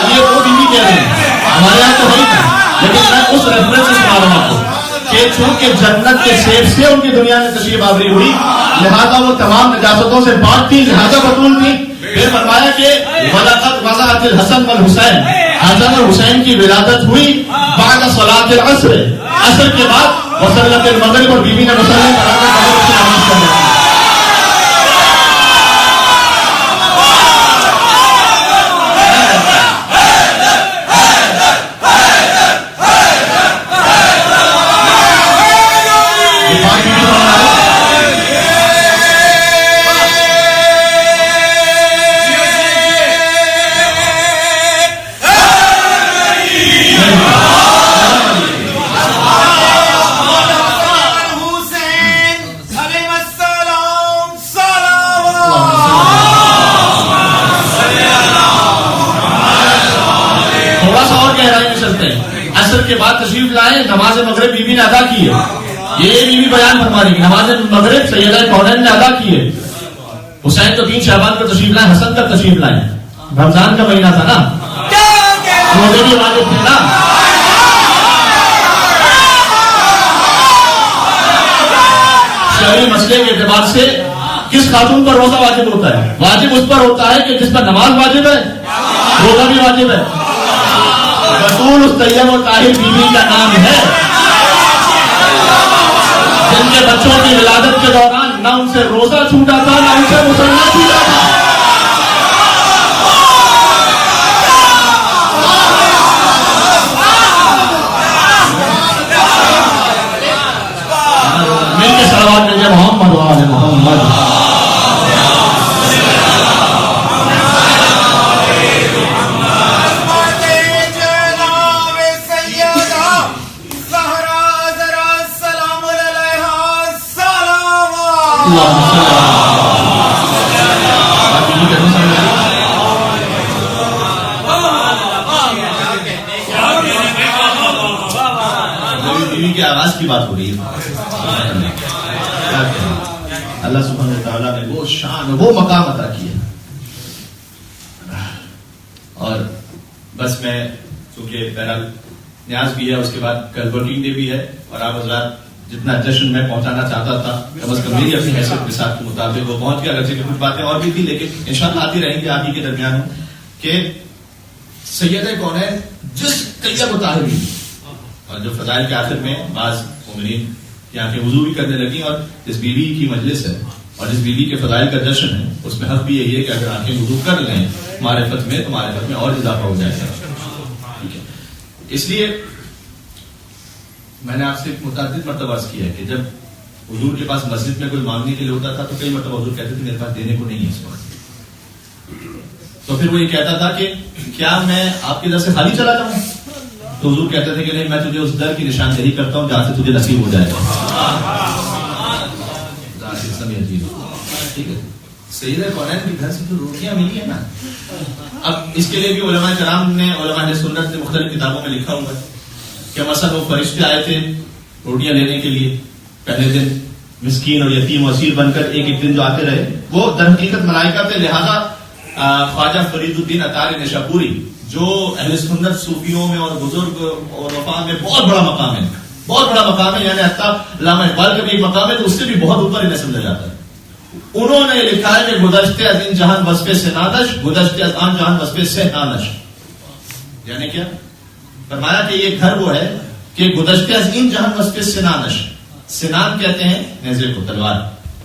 یہ وہ بیوی کہہ رہے ہیں, ہمارے یہاں تو وہی تھا, لیکن میں اس ریفرنس سے سنا رہا ہوں کہ چونکہ جنت کے سیب سے ان کی دنیا میں تشریف آوری ہوئی لہذا وہ تمام نجاستوں سے پاک تھی, لہذا بطول تھی. پھر فرمایا کہ وَلَقَدْ وَضَعَتِ الْحَسَنُ وَالْحُسَيْنُ, حسن اور حسین کی ولادت ہوئی بعد صلاۃ العصر, عصر کے بعد وصلت المغرب, اور بیوی نے مسلم کرا کر مغرب کی نماز پڑھی. کے بعد تشریف لائے, نماز مغرب بیوی نے ادا کی ہے. یہ بیوی بیان فرما رہی ہے نماز مغرب سیدہ کونین نے ادا کی ہے. حسین تو 3 شعبان کو تشریف لائے, حسن تک تشریف لائے. رمضان کا مہینہ تھا نا, روزے بھی واجب تھے نا. شرعی مسئلے کے اعتبار سے کس خاتون پر روزہ واجب ہوتا ہے؟ واجب اس پر ہوتا ہے کہ جس پر نماز واجب ہے، روزہ بھی واجب ہے۔ بطول اس طیب و طاہر بیوی کا نام ہے جن کے بچوں کی ولادت کے دوران نہ ان سے روزہ چھوٹا تھا نہ ان سے مسلمان چھوٹا تھا۔ مل کے صلوات بھیجیے محمد وآل محمد۔ بیوی کی آواز کی بات ہو رہی ہے۔ اللہ سبحانہ وتعالیٰ نے وہ شان وہ مقام عطا کیا، اور بس میں چونکہ بہرحال نیاز بھی ہے، اس کے بعد کل ورکنگ ڈے بھی ہے، اور آپ حضرات جتنا جشن میں پہنچانا چاہتا تھا کم از کم میری اپنی حیثیت کے ساتھ کے مطابق وہ پہنچ گیا۔ اگرچہ کچھ باتیں اور بھی تھی لیکن انشاءاللہ آتی رہیں گی آپ ہی کے درمیان کہ سیدہ کونین جس طیب و طاہر بھی، اور جو فضائل کے آخر میں بعض مومنین کی آنکھیں وضو بھی کرنے لگی، اور جس بیوی کی مجلس ہے اور جس بیوی کے فضائل کا جشن ہے اس میں حق بھی یہی ہے کہ اگر آنکھیں وضو کر لیں معرفت میں تو معرفت میں اور اضافہ ہو جائے گا۔ ٹھیک ہے، اس لیے میں نے آپ سے متعدد مرتبہ عرض کیا ہے کہ جب حضور کے پاس مسجد میں کوئی مانگنے کے لیے ہوتا تھا تو کئی مرتبہ حضور کہتے تھے میرے پاس دینے کو نہیں ہے اس وقت، تو پھر وہ یہ کہتا تھا کہ کیا میں آپ کے در سے خالی چلا جاؤں؟ تو حضور کہتے تھے کہ نہیں، میں تجھے اس در کی نشاندہی کرتا ہوں جہاں سے تجھے نصیب ہو جائے گا۔ ٹھیک ہے، سیدہ کونین کے گھر سے تو روٹیاں ملی ہیں نا۔ اب اس کے لیے بھی علماء کرام نے، علماء اہل سنت نے مختلف کتابوں میں لکھا ہوا ہے کہ مثلا وہ فرشتے آئے تھے روٹیاں لینے کے لیے، پہلے دن مسکین اور یتیم و اسیر بن کر ایک ایک دن جو آتے رہے، وہ در حقیقت ملائکہ تھے۔ لہذا خواجہ فرید الدین اطاری نشاپوری جو اہل سنت صوفیوں میں اور بزرگ اور وفا میں بہت بڑا مقام ہے، بہت بڑا مقام ہے، یعنی حتیٰ علامہ اقبال کا بھی ایک مقام ہے تو اس سے بھی بہت اوپر انہیں سمجھا جاتا ہے۔ انہوں نے لکھا ہے کہ گزشتے از این جہان وصف سے نادش، گزشتے از آن جہان وصف سے نانش، یعنی کیا فرمایا کہ یہ گھر وہ ہے کہ گزشتے از این جہان وصف سے نانش، سنان کہتے ہیں نیزے کو، تلوار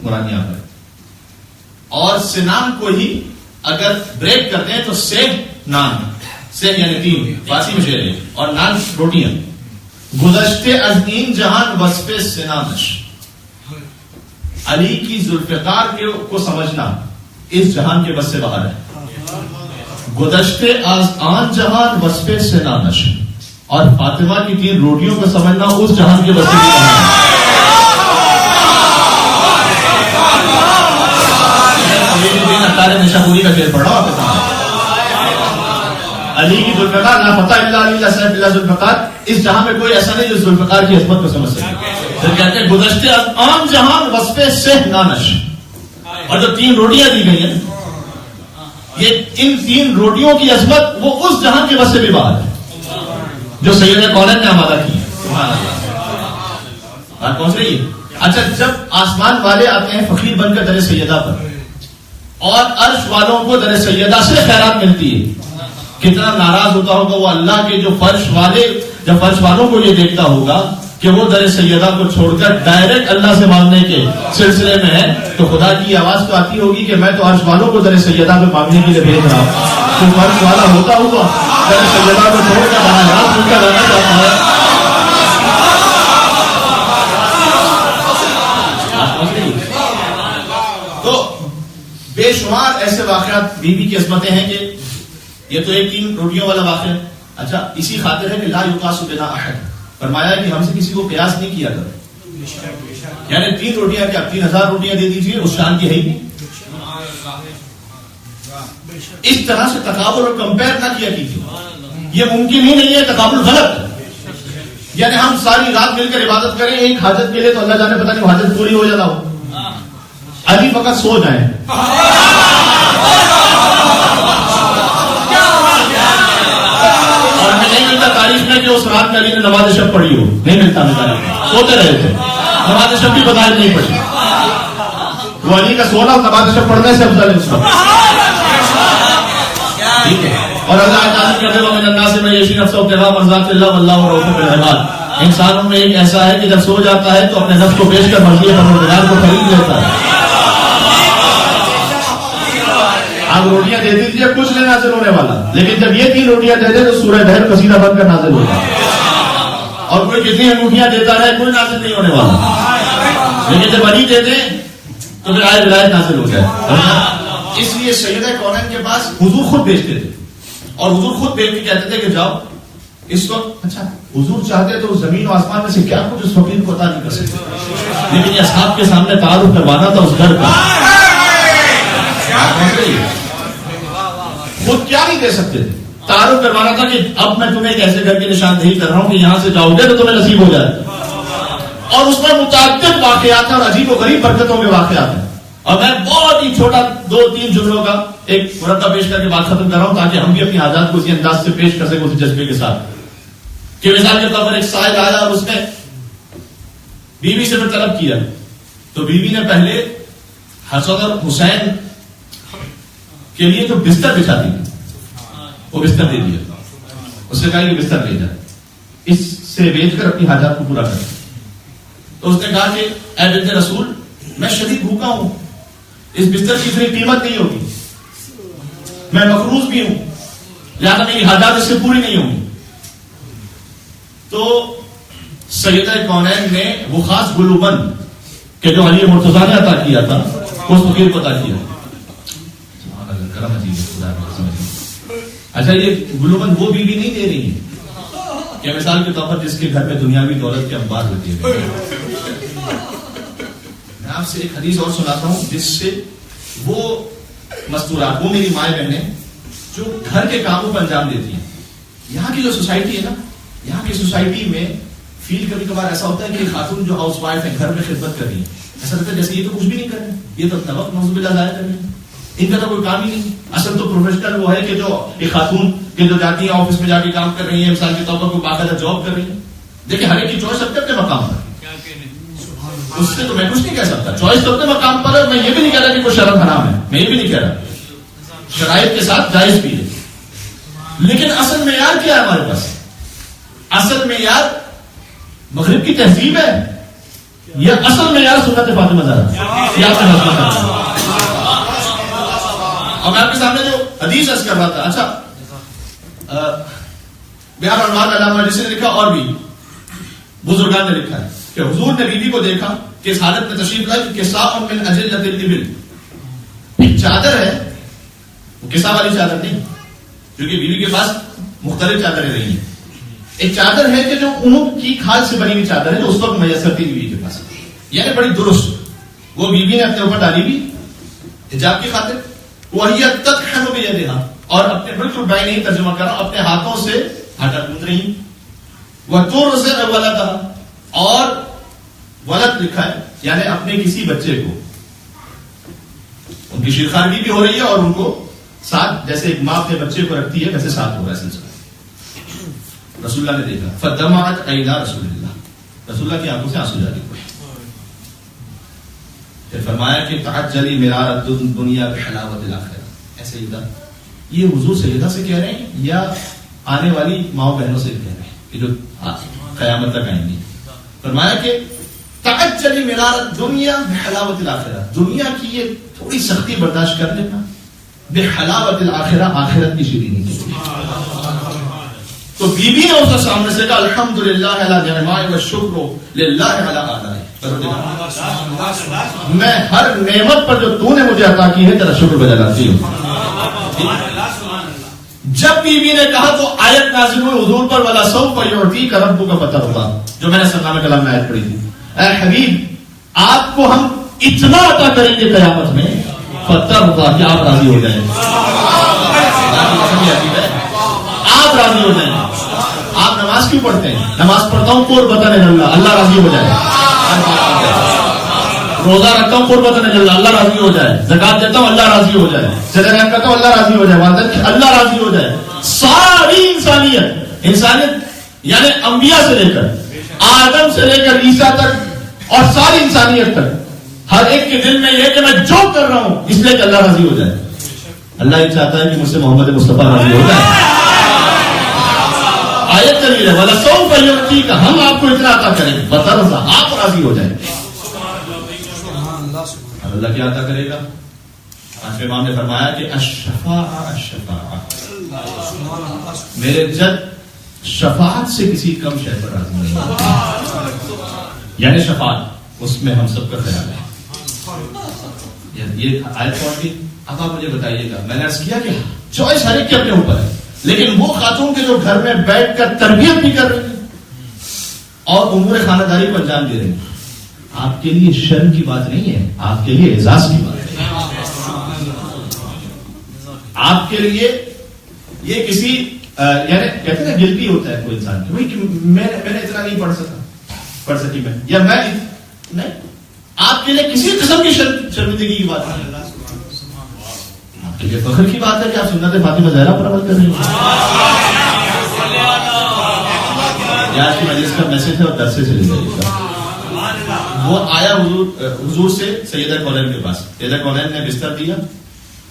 مراد یہاں پر، اور سنان کو ہی اگر بریک کرتے ہیں تو سیہ نان، سیہ یعنی تین، فارسی میں شعر ہے، اور نان روٹیاں۔ گزشتے از این جہان وصف سے نانش، علی کی ذوالفقار کو سمجھنا اس جہان کے بس سے باہر ہے۔ گزشتے از آن جہان وصف سے نانش، اور فاطمہ کی تین روٹیوں کو سمجھنا اس جہان کے بس سے بھی باہر ہے۔ نشاپوری کا شعر پڑھا آپ علی کی ذوالفقار، لا فتح الا علی لا سیف الا ذوالفقار، اس جہاں میں کوئی ایسا نہیں جو ذوالفقار کی عظمت کو سمجھ سکے۔ پھر کہتے ہیں گزشتے عام جہان وصف سے نانش، اور جو تین روٹیاں دی گئی ہیں یہ ان تین روٹیوں کی عظمت وہ اس جہان کے بس سے بھی باہر ہے جو سیدہ کونین نے آمادہ کی۔ بات پہنچ رہی ہے؟ اچھا، جب آسمان والے آتے ہیں فقیر بن کر در سیدہ پر، اور عرش والوں کو در سیدہ سے خیرات ملتی ہے، کتنا ناراض ہوتا ہوگا وہ اللہ کے جو فرش والے، جب فرش والوں کو یہ دیکھتا ہوگا کہ وہ در سیدہ کو چھوڑ کر ڈائریکٹ اللہ سے مانگنے کے سلسلے میں ہے، تو خدا کی آواز تو آتی ہوگی کہ میں تو عرش والوں کو در سیدہ پہ مانگنے کے لیے بھیج رہا ہوں، تو فرش والا ہوتا ہوگا در سیدہ کو چھوڑ کر براہ راست ان کا رہنا چاہتا ہے۔ تو بے شمار ایسے واقعات بیوی کی عظمتیں ہیں کہ یہ تو ایک تین روٹیوں والا واقعہ ہے۔ اچھا، اسی خاطر ہے کہ لا یقاس بنا احد، فرمایا کہ ہم سے کسی کو قیاس نہیں کیا کرو، یعنی تین روٹیاں کیا 3000 روٹیاں دے دیجیے، اس شان کی ہے ہی نہیں۔ اس طرح سے تقابل اور کمپیئر نہ کیا کیجیے، یہ ممکن ہی نہیں ہے، تقابل غلط ہے۔ یعنی ہم ساری رات مل کر عبادت کریں ایک حاجت کے لیے تو اللہ جانے پتہ نہیں وہ حاجت پوری ہو جانا ہو، ابھی فقط سو جائیں۔ اور ہمیں نہیں ملتا تاریخ میں کہ اس رات میں علی نے نماز شب پڑھی ہو، نہیں ملتا ہمیں تاریخ میں، سوتے رہے تھے، نماز شب بھی بظاہر نہیں پڑھی۔ وہ علی کا 16 نماز شب پڑھنے سے افضل ہے اس کا. ٹھیک ہے. اور اللہ تعالیٰ کہتے ہیں من الناس من یشری نفسہ ابتغاء مرضات اللہ واللہ رؤوف بالعباد. انسانوں میں ایک ایسا ہے کہ جب سو جاتا ہے تو اپنے نفس کو پیش کر مرضی پروردگار کو خرید لیتا ہے. آپ روٹیاں دے دیجیے کچھ نہیں نازل ہونے والا, لیکن جب یہ 3 روٹیاں دے دے تو سورہ دہر قصیدہ بن کر نازل ہوگا. اور کوئی کتنی انگوٹھیاں دیتا ہے کوئی نازل نہیں ہونے والا, لیکن جب علی دے دیں تو پھر آئے ولایت نازل ہو جائے. اس لیے سیدہ کونین کے پاس حضور خود بھیجتے تھے, اور حضور خود بھیج کے کہتے تھے کہ جاؤ اس وقت. اچھا حضور چاہتے تو زمین و آسمان میں سے کیا کچھ اس فقیر کو عطا نہیں کر سکتے, لیکن یہ اصحاب کے سامنے تعارف کروانا تھا اس گھر کا. خود کیا نہیں دے سکتے تھے, تعارف کروانا تھا کہ اب میں تمہیں ایک ایسے گھر کی نشاندہی کر رہا ہوں کہ یہاں سے جاؤ گے تو تمہیں نصیب ہو جائے. اور اس میں متعدد واقعات ہیں اور عجیب و غریب برکتوں کے واقعات ہیں. اور میں بہت ہی چھوٹا 2-3 جملوں کا ایک مرتبہ پیش کر کے بات ختم کر رہا ہوں تاکہ ہم بھی اپنی حاجات کو اسی انداز سے پیش کر سکیں اسی جذبے کے ساتھ. کہ مثال کے طور پر ایک سائل آیا اور اس نے بیوی سے پھر طلب کیا, تو بیوی نے پہلے حسن اور حسین کے لیے جو بستر بچھا دی وہ بستر دے دیا. اس نے کہا کہ بستر لے جا, اس سے بیچ کر اپنی حاجات کو پورا کر. تو اس نے کہا کہ اے بنت رسول میں شدید بھوکا ہوں, اس بستر کی اتنی قیمت نہیں ہوگی, میں مقروض بھی ہوں, لہٰذا میری حاجات اس سے پوری نہیں ہوں گی. تو سیدہ کونین نے وہ خاص گلوبند کہ جو علی مرتضیٰ نے عطا کیا تھا اس فقیر کو عطا کیا. اچھا یہ گلوبند وہ بیوی نہیں دے رہی ہے کہ مثال کے طور پر جس کے گھر میں دنیاوی دولت کے انبار ہوتے ہیں. میں آپ سے ایک حدیث اور سناتا ہوں جس سے وہ مستورات, وہ میری مائیں بہنیں جو گھر کے کاموں پر انجام دیتی ہیں. یہاں کی جو سوسائٹی ہے نا, یہاں کی سوسائٹی میں فیل کبھی کبھار ایسا ہوتا ہے کہ خاتون جو ہاؤس وائف ہے گھر میں خدمت کر رہی ہے, ایسا لگتا ہے جیسے یہ تو کچھ بھی نہیں کر رہے, یہ تو اپنا وقت نعوذ باللہ ضائع کر رہے ہیں, ان کا تو کوئی کام ہی نہیں. اصل تو پروفیشنل وہ ہے کہ جو ایک خاتون کہ جو جاتی ہیں آفس میں جا کے کام کر رہی ہیں, مثال کے طور پر کوئی باقاعدہ جاب کر رہی ہے. دیکھیں ہر ایک کی چوائس اپنے اپنے مقام پر, اس سے تو میں کچھ نہیں کہہ سکتا, چوائس تو اپنے مقام پر ہے. میں یہ بھی نہیں کہہ رہا کہ کوئی شرم حرام ہے, میں یہ بھی نہیں کہہ رہا, شرائط کے ساتھ جائز بھی ہے. لیکن اصل معیار کیا ہے ہمارے پاس؟ اصل معیار مغرب کی تہذیب ہے یا اصل معیار سنت فاطمہ زہرا؟ یہ آپ سے اور میں آپ کے سامنے جو حدیث عرض کر رہا تھا. اچھا بہار عنوان علامہ جس نے لکھا اور بھی بزرگان نے لکھا ہے کہ حضور نے بیوی کو دیکھا کہ اس حالت میں تشریف لائی کہ کساء من اجلۃ الابل, ایک چادر ہے, وہ کساء والی چادر نہیں کیونکہ بیوی کے پاس مختلف چادریں رہی ہیں. ایک چادر ہے کہ جو اونٹ کی کھال سے بنی ہوئی چادر ہے جو اس وقت میسر تھی بیوی کے پاس, یعنی بڑی درست. وہ بیوی نے اپنے اوپر ڈالی ہوئی حجاب کی خاطر, وہی تطحن بیدہا, اور اپنے بالکل بائیں نہیں ترجمہ کر رہا, اپنے ہاتھوں سے آٹا گوندھ رہی. وترضع ولدہا, اور ولد لکھا ہے یعنی اپنے کسی بچے کو, ان کی شیرخواری بھی ہو رہی ہے اور ان کو ساتھ جیسے ایک ماں اپنے بچے کو رکھتی ہے ویسے ساتھ ہو رہا ہے سلسلہ. رسول اللہ نے دیکھا فدمعت عینا رسول اللہ, رسول اللہ کی آنکھوں سے آنسو جاری ہوئے. پھر فرمایا کہ تعجلی مرارۃ الدنیا بحلاوۃ الآخرہ. ایسے یہ حضور سیدہ سے کہہ رہے ہیں یا آنے والی ماؤں بہنوں سے کہہ رہے ہیں کہ جو قیامت تک آئیں گی؟ فرمایا کہ تعجلی مرارۃ دنیا بحلاوۃ الآخرہ, دنیا کی یہ تھوڑی سختی برداشت کر لینا, بحلاوۃ الآخرہ, آخرت کی شیرینی کی. تو بی بی نے اس کے سامنے سے کہا الحمدللہ علی نعمائہ والشکر للہ علی آلائہ, میں ہر نعمت پر جو تو نے مجھے عطا کی ہے تیرا شکر بجا لاتی ہوں. جب بی بی نے کہا تو آیت نازل ہوئی حضور پر وَلَسَوْفَ يُعْطِيكَ رَبُّكَ فَتَرْضَىٰ, جو میں نے سرنامہ کلام میں آیت پڑھی تھی. اے حبیب آپ کو ہم اتنا عطا کریں گے قیامت میں فَتَرْضَىٰ, کہ آپ راضی ہو جائیں, آپ راضی ہو جائیں. آپ نماز کیوں پڑھتے ہیں؟ نماز پڑھتا ہوں قربتاً اللہ, اللہ راضی ہو جائے. روزہ رکھتا ہوں قربتاً اللہ, اللہ راضی ہو جائے. زکات دیتا ہوں اللہ راضی ہو جائے. صدقہ کرتا ہوں اللہ راضی ہو جائے. والدین اللہ راضی ہو جائے. ساری انسانیت یعنی انبیاء سے لے کر آدم سے لے کر عیسیٰ تک اور ساری انسانیت تک ہر ایک کے دل میں یہ کہ میں جو کر رہا ہوں اس لیے کہ اللہ راضی ہو جائے. اللہ یہ چاہتا ہے کہ مجھ سے محمد مصطفیٰ راضی ہو جائے. آیت چلی ہے وَلَسَوْفَ يُعْطِيكَ, ہم آپ کو اتنا عطا کریں گے بترضا, آپ راضی ہو جائیں. اللہ کیا عطا کرے گا؟ آج امام نے فرمایا کہ الشفاعہ, میرے جد شفاعت سے کسی کم شے پر راضی نہیں ہے. یعنی شفاعت اس میں ہم سب کا خیال ہے. یہ آیت کون تھی؟ اب آپ مجھے بتائیے گا. میں نے عرض کیا کہ چوائس ہر ایک کے اپنے اوپر ہے, لیکن وہ خاتون کے جو گھر میں بیٹھ کر تربیت بھی کر رہی ہیں اور امور خانہ داری کو انجام دے رہی ہیں, آپ کے لیے شرم کی بات نہیں ہے, آپ کے لیے اعزاز کی بات ہے. آپ کے لیے یہ کسی یعنی کہتے ہیں گلٹی ہوتا ہے کوئی انسان کہ میں نے اتنا نہیں پڑھ سکی میں, یا میں نہیں, آپ کے لیے کسی قسم کی شرمندگی کی بات نہیں. آپ کے لیے فخر کی بات ہے کہ آپ سنت فاطمہ زہرا پر عمل کر رہے ہیں. آج کی مجلس کا میسج ہے اور درس سے لے جائیے گا. وہ آیا حضور سے سیدہ کونین کے پاس. سیدہ کونین نے بستر دیا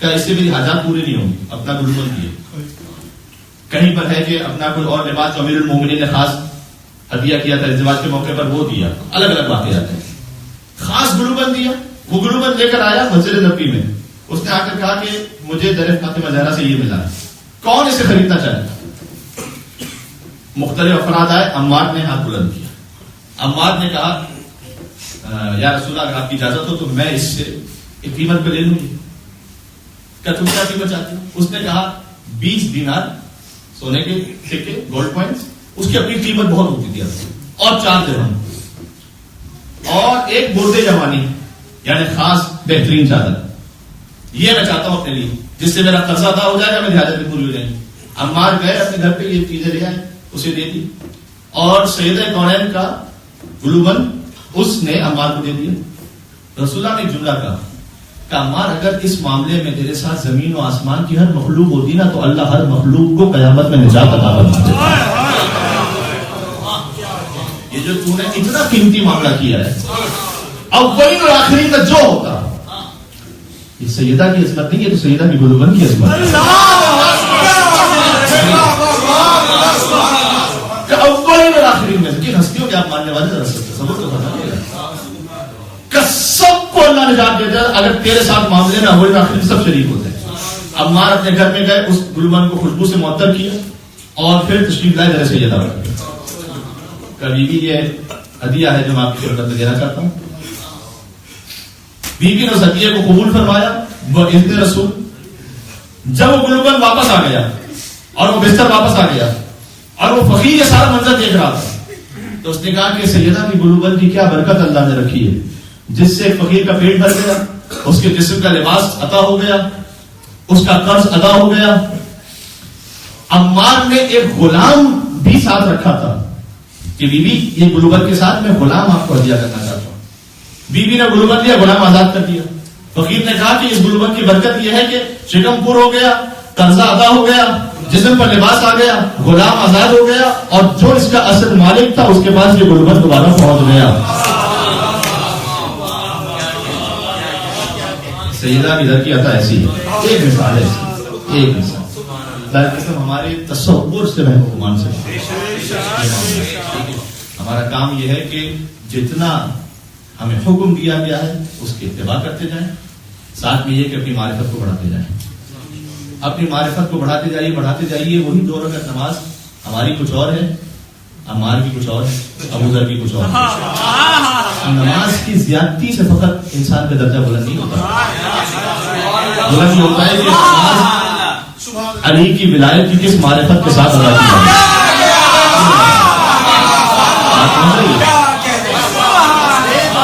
کہ اس سے میری حاجات پوری نہیں ہوں گی, اپنا گلوبند دیے. کہیں پر ہے کہ اپنا کوئی اور لباس جو امیر المومنین نے خاص ہدیہ کیا تھا ازدواج کے موقع پر وہ دیا. الگ الگ واقعات ہیں. خاص گلوبند دیا, وہ گلوبند لے کر آیا مسجد نبوی میں. اس نے آ کر کہا کہ مجھے در فاطمہ زہرا سے یہ ملا ہے, کون اسے خریدنا چاہے؟ مختلف افراد آئے. عمار نے ہاتھ بلند کیا. عمار نے کہا یا رسول اللہ اگر آپ کی اجازت ہو تو میں اس سے ایک قیمت پہ لے لوں گی. کیا تم کیا قیمت چاہتی ہو؟ اس نے کہا 20 دینار سونے کے سکے, گولڈ کوائنس. اس کی اپنی قیمت بہت ہوتی تھی, اور 4 درہم اور ایک برد جوانی یعنی خاص بہترین چادر. یہ میں چاہتا ہوں اپنے لیے جس سے میرا قرضہ ادا ہو جائے گا, میری حاجت بھی پوری ہو جائے گی. عمار گئے اپنے گھر پہ, یہ چیزیں لے آئے, اسے دے دی, اور سیدہ کونین کا گلوبند اس نے عمار کو دے دیا. رسول اللہ نے ایک جملہ کہا کہ عمار اگر اس معاملے میں تیرے ساتھ زمین و آسمان کی ہر مخلوق ہوتی نا تو اللہ ہر مخلوق کو قیامت میں نجات عطا فرما دیتا. یہ جو تو نے اتنا قیمتی معاملہ کیا ہے, اولین اور آخرین کا جو ہوتا, یہ سیدہ کی عظمت نہیں ہے, تو سیدہ کی گلوبند کی عظمت ہے. کہ اولین اور آخرین میں سے ہستیوں کے آپ ماننے والے ذرا صبر تو کرنا پڑے گا کہ سب کو اللہ نجات دیتا ہے اگر تیرے ساتھ معاملے میں اولین اور آخرین سب شریک ہوتے ہیں. عمار اپنے گھر میں گئے, اس گلوبند کو خوشبو سے معطر کیا اور پھر تشریف لائے ذرا سیدہ پر. کبھی بھی یہ ہدیہ ہے جو میں آپ کی خدمت میں دینا چاہتا ہوں. بیوی نے اس ہدیے کو قبول فرمایا باذن رسول. جب وہ گلوبند واپس آ گیا اور وہ بستر واپس آ گیا اور وہ فقیر یہ سارا منظر دیکھ رہا تھا, تو اس نے کہا کہ سیدہ کی گلوبند کی کیا برکت اللہ نے رکھی ہے, جس سے ایک فقیر کا پیٹ بھر گیا, اس کے جسم کا لباس عطا ہو گیا, اس کا قرض ادا ہو گیا. عمار نے ایک غلام بھی ساتھ رکھا تھا کہ بی بی یہ گلوبند کے ساتھ میں غلام آپ کو ہدیہ کرنا چاہتا ہوں. بی بی نے گلوبند لیا, غلام آزاد کر دیا. فقیر نے کہا کہ اس گلوبند کی برکت یہ ہے کہ شکم پور ہو گیا, قرضہ ادا ہو گیا, جسم پر لباس آ گیا, غلام آزاد ہو گیا, اور جو اس کا اصل مالک تھا اس کے پاس یہ گلوبند دوبارہ پہنچ گیا. سیدہ کی در کی عطا ایسی ہے. ایک مثال ہے, ایک مثال ہمارے تصور سے محبوب مان سکتے. ہمارا کام یہ ہے کہ جتنا ہمیں حکم دیا گیا ہے اس کی اتباع کرتے جائیں, ساتھ میں یہ کہ اپنی معرفت کو بڑھاتے جائیں. اپنی معرفت کو بڑھاتے جائیے. وہی 2 رکعت نماز ہماری کچھ اور ہے, عمار کی کچھ اور ہے, ابو ذر کی کچھ اور ہے. نماز کی زیادتی سے فقط انسان کا درجہ بلند نہیں ہوتا. بلند ہوتا ہے کہ نماز علی کی ولایت کی کس معرفت کے ساتھ ادا کی جائے.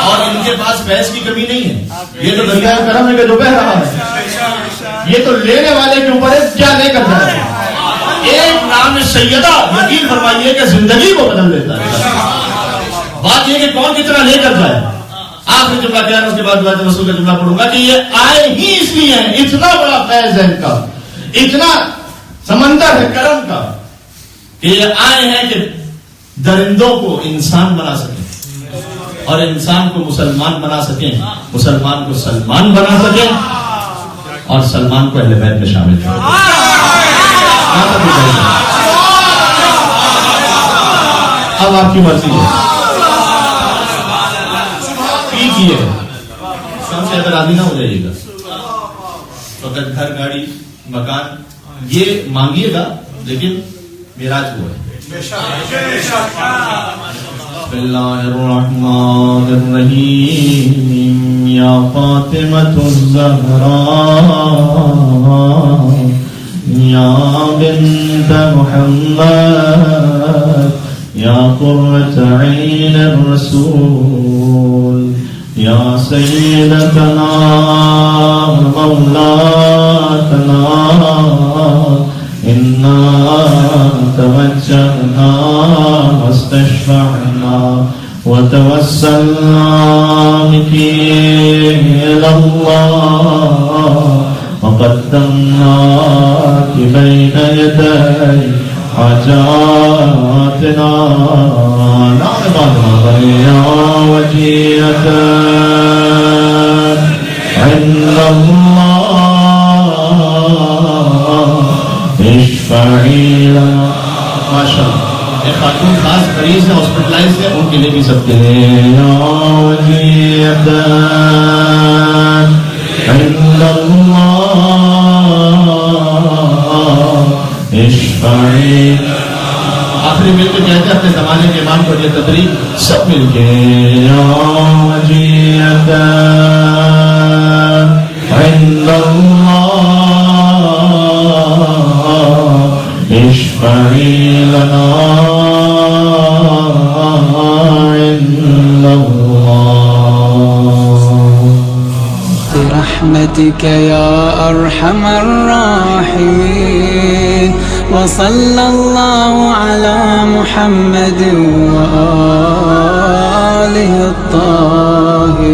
اور ان کے پاس فیض کی کمی نہیں ہے. یہ تو دریا کرم ہے کہ جو بہ رہا ہے, یہ تو لینے والے کے اوپر ہے کیا لے کر جائے. ایک نام سیدہ یقین فرمائیے کہ زندگی کو بدل دیتا ہے. بات یہ کہ کون کتنا لے کر جائے. آخری جملہ کیا ہے, اس کے بعد دعائے رسول کا جملہ پڑھوں گا کہ یہ آئے ہی اس لیے ہیں, اتنا بڑا فیض ہے ان کا, اتنا سمندر ہے کرم کا, کہ یہ آئے ہیں کہ درندوں کو انسان بنا سکے. اور انسان کو مسلمان بنا سکیں، مسلمان کو سلمان بنا سکیں، اور سلمان کو اہل بیت میں شامل کریں۔ اب آپ کی مرضی ہے، کیجیے، کم سے اگر راضی نہ ہو جائیے گا، فقط گھر گاڑی مکان یہ مانگیے گا، لیکن معراج ہوا ہے۔ بسم اللہ الرحمن الرحیم، یا فاطمۃ الزہراء یا بنت محمد یا قرۃ عین الرسول یا سیدتنا مولاتنا انا توجہنا واستشفعنا وتوسلنا بك إلى الله وقدمناك بين يدي حاجاتنا نعم يا وجيهة عند الله اشفعي لنا ما شاء الله۔ ایک خاتون خاص مریض ہے، ہاسپٹلائز ہے، ان کے لیے بھی سب کے لیے یا وجیہۃ عند اللہ اشفعی۔ آخری مل کے کہتے ہیں اپنے زمانے کے امام کو یہ تدریب سب مل کے یا وجیہۃ عند اللہ اشفعی لنا عند اللہ برحمتك يا أرحم الراحمين وصلى الله على محمد وآله الطاهرين۔